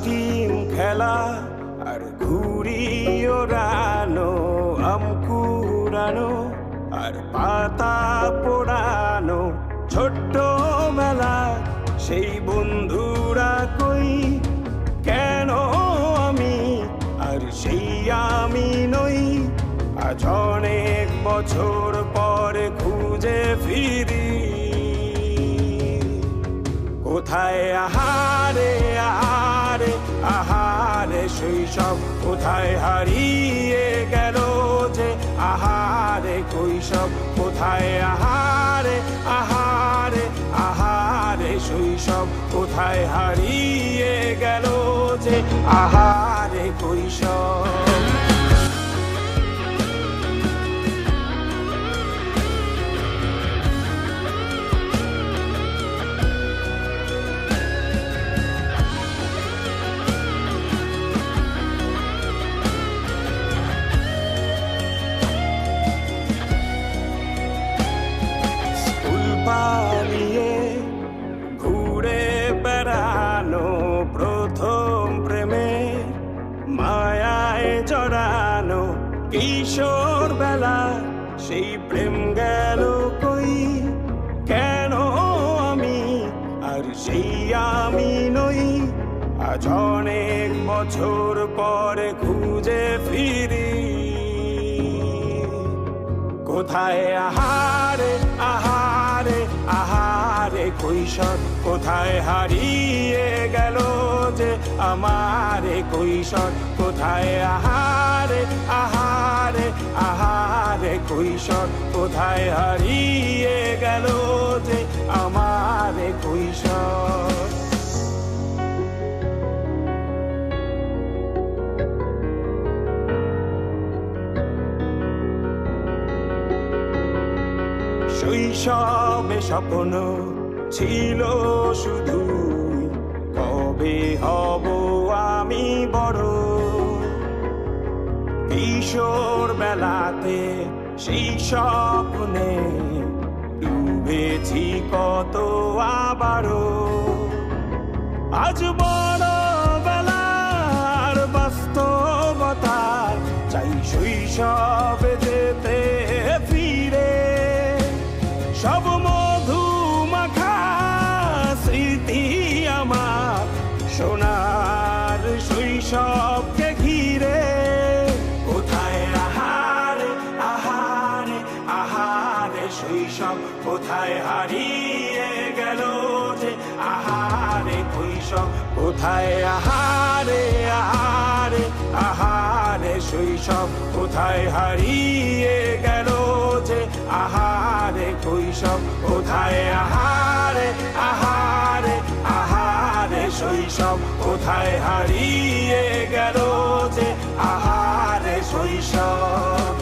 Team খেলা আর ঘুড়ি ওড়ানো, আম কুড়ানো আর পাতা পোড়ানো, ছোট্টবেলা সেই বন্ধুরা কই, কেন আমি আর সেই আমি নই। আজ অনেক বছর পরে খুঁজে ফিরি, কোথায় আহারে আহারে আহারে শৈশব, কোথায় হারিয়ে গেল যে আহারে কৈশব, কোথায় আহারে আহারে আহারে শৈশব, কোথায় হারিয়ে গেল যে আহারে কৈশব। পালিয়ে ঘুরে বেড়ানো, প্রথম প্রেমে মায়ায় জড়ানো, কিশোর বেলা সেই প্রেম গেল কই, কেন আমি আর সেই আমি নই। আজ অনেক বছর পরে খুঁজে ফিরি, কোথায় আহারে আহারে আহারে কৈশোর, কোথায় হারিয়ে গেল যে আমারে কৈশোর, কোথায় আহারে আহারে আহারে কৈশোর, কোথায় হারিয়ে গেল যে আমারে কৈশোর। শৈশবে স্বপ্ন ছিল শুধু, কবে হব আমি বড়। কিশোর বেলাতে সেই স্বপ্নে ডুবেছি কত আবারও, আজ বড় বেলার বাস্তবতার চাই শৈশবে যেতে ফিরে। সব মধু মাখা স্মৃতি আমার সোনার শৈশবকে ঘিরে, কোথায় আহারে আহারে আহারে শৈশব, কোথায় হারিয়ে গেল যে আহারে কৈশোর, কোথায় আহারে আহারে আহারে শৈশব, কোথায় হারিয়ে গেল যে আহারে কৈশোর, কোথায় আহারে আহারে আহারে শৈশব, কোথায় হারিয়ে গেল যে আহারে শৈশব।